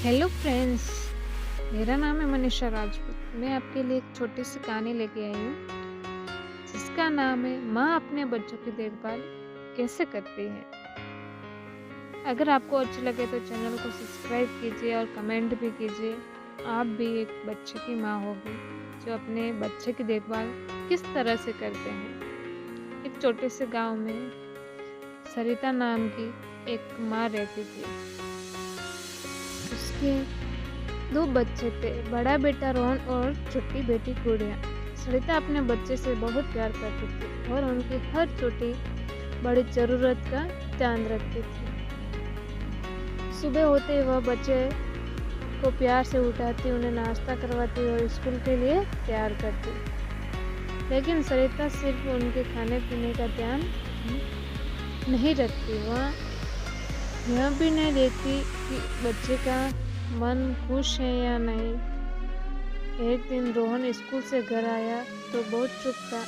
Hello friends, मेरा नाम है मनीषा राजपूत। मैं आपके लिए एक छोटी सी कहानी लेके आई हूँ जिसका नाम है माँ अपने बच्चों की देखभाल कैसे करती है। अगर आपको अच्छी लगे तो चैनल को सब्सक्राइब कीजिए और कमेंट भी कीजिए। आप भी एक बच्चे की माँ होगी जो अपने बच्चे की देखभाल किस तरह से करते हैं। एक छोटे से गांव में सरिता नाम की एक माँ रहती थी। उसके दो बच्चे थे, बड़ा बेटा रोहन और छोटी बेटी गुड़िया। सरिता अपने बच्चे से बहुत प्यार करती थी और उनकी हर छोटी बड़ी जरूरत का ध्यान रखती थी। सुबह होते ही वह बच्चे को प्यार से उठाती, उन्हें नाश्ता करवाती और स्कूल के लिए तैयार करती। लेकिन सरिता सिर्फ उनके खाने पीने का ध्यान नहीं रखती, वह यह भी नहीं देखती कि बच्चे का मन खुश है या नहीं। एक दिन रोहन स्कूल से घर आया तो बहुत चुप था।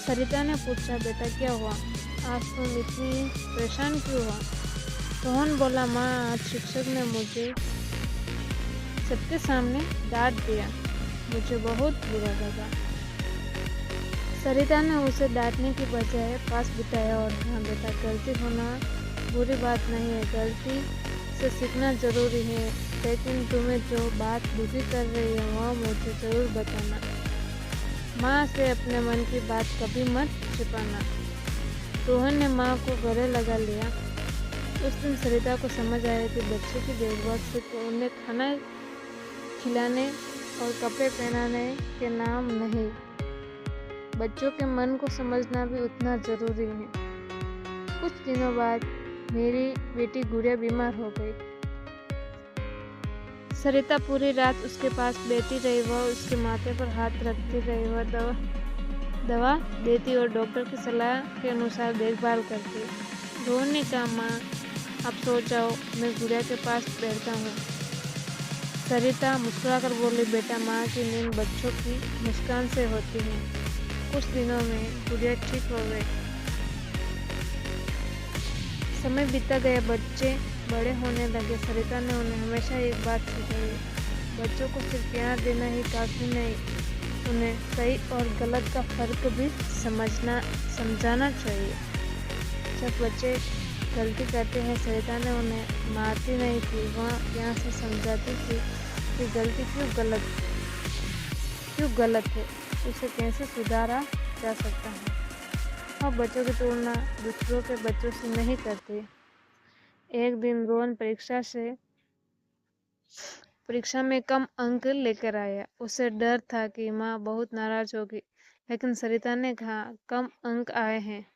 सरिता ने पूछा, बेटा क्या हुआ, आज तुम इतनी परेशान क्यों हुआ? रोहन बोला, माँ आज शिक्षक ने मुझे सबके सामने डांट दिया, मुझे बहुत बुरा लगा। सरिता ने उसे डांटने की बजाय पास बिठाया और कहा, बेटा गलती होना बुरी बात नहीं है, गलती से सीखना जरूरी है, लेकिन तुम्हें जो बात बुरी कर रही है वह मुझे जरूर बताना। माँ से अपने मन की बात कभी मत छिपाना। रोहन ने माँ को गले लगा लिया। उस दिन सरिता को समझ आया कि बच्चे की देखभाल सिर्फ उन्हें खाना खिलाने और कपड़े पहनाने के नाम नहीं, बच्चों के मन को समझना भी उतना जरूरी है। कुछ दिनों बाद मेरी बेटी गुड़िया बीमार हो गई। सरिता पूरी रात उसके पास बैठी रही, वह उसके माथे पर हाथ रखती रही, वह दवा देती और डॉक्टर की सलाह के अनुसार देखभाल करती। रोहन ने कहा, माँ आप सो जाओ, मैं गुड़िया के पास बैठता हूँ। सरिता मुस्कुराकर बोली, बेटा माँ की नींद बच्चों की मुस्कान से होती है। कुछ दिनों में गुड़िया ठीक हो गई। समय बीता गया, बच्चे बड़े होने लगे। सरिता ने उन्हें हमेशा एक बात सिखाई, बच्चों को सिर्फ प्यार देना ही काफी नहीं, उन्हें सही और गलत का फर्क भी समझाना चाहिए। जब बच्चे गलती करते हैं, सरिता ने उन्हें मारती नहीं थी, वह यहाँ से समझाती थी कि गलती क्यों गलत है, उसे कैसे सुधारा जा सकता है। वह बच्चों की तुलना दूसरों के बच्चों से नहीं करती। एक दिन रोहन परीक्षा में कम अंक लेकर आया। उसे डर था कि माँ बहुत नाराज होगी, लेकिन सरिता ने कहा, कम अंक आए हैं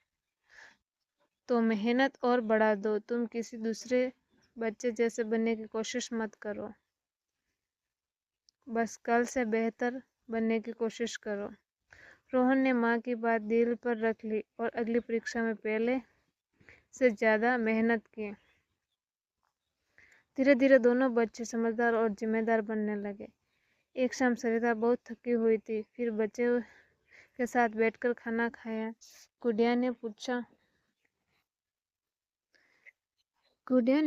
तो मेहनत और बढ़ा दो, तुम किसी दूसरे बच्चे जैसे बनने की कोशिश मत करो, बस कल से बेहतर बनने की कोशिश करो। रोहन ने माँ की बात दिल पर रख ली और अगली परीक्षा में पहले से ज्यादा मेहनत की। धीरे धीरे दोनों बच्चे समझदार और जिम्मेदार बनने लगे। एक शाम सरिता बहुत थकी हुई थी, फिर बच्चे के साथ बैठकर खाना खाया। गुड़िया ने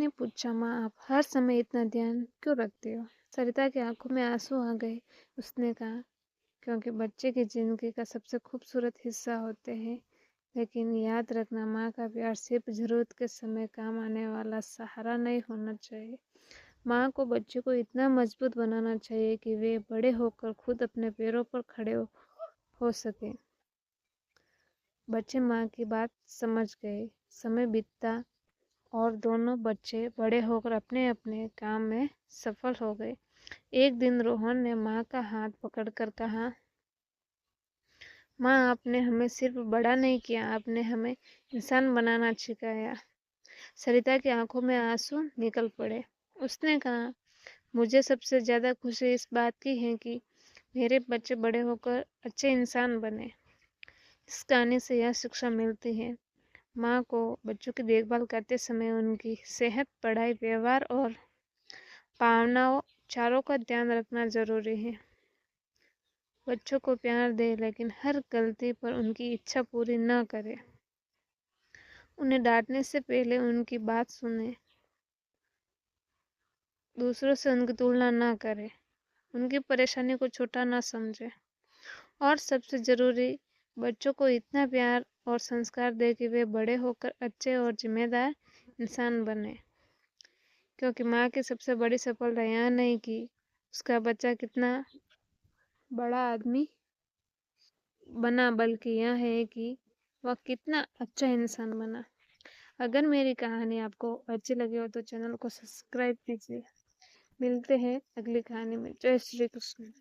पूछा, माँ आप हर समय इतना ध्यान क्यों रखती हो? सरिता की आंखों में आंसू आ गए। उसने कहा, क्योंकि बच्चे की जिंदगी का सबसे खूबसूरत हिस्सा होते हैं, लेकिन याद रखना, माँ का प्यार सिर्फ जरूरत के समय काम आने वाला सहारा नहीं होना चाहिए। माँ को बच्चे को इतना मजबूत बनाना चाहिए कि वे बड़े होकर खुद अपने पैरों पर खड़े हो सके। बच्चे माँ की बात समझ गए। समय बीतता और दोनों बच्चे बड़े होकर अपने अपने काम में सफल हो गए। एक दिन रोहन ने माँ का हाथ पकड़कर कहा, माँ आपने हमें सिर्फ बड़ा नहीं किया, आपने हमें इंसान बनाना सिखाया। सरिता की आंखों में आंसू निकल पड़े। उसने कहा, मुझे सबसे ज्यादा खुशी इस बात की है कि मेरे बच्चे बड़े होकर अच्छे इंसान बने। इस कहानी से यह शिक्षा मिलती है, माँ को बच्चों की देखभाल करते समय उनकी सेहत, पढ़ाई, व्यवहार और भावनाओं चारों का ध्यान रखना जरूरी है। बच्चों को प्यार दे, लेकिन हर गलती पर उनकी इच्छा पूरी न करे। उन्हें डांटने से पहले उनकी बात सुने। दूसरों से उनकी तुलना ना करें, उनकी परेशानी को छोटा ना समझें और सबसे ज़रूरी बच्चों को इतना प्यार और संस्कार दें कि वे बड़े होकर अच्छे और जिम्मेदार इंसान बने। क्योंकि माँ की सबसे बड़ी सफलता यह नहीं कि उसका बच्चा कितना बड़ा आदमी बना, बल्कि यह है कि वह कितना अच्छा इंसान बना। अगर मेरी कहानी आपको अच्छी लगी हो तो चैनल को सब्सक्राइब कीजिए। मिलते हैं अगली कहानी में। जय श्री कृष्ण।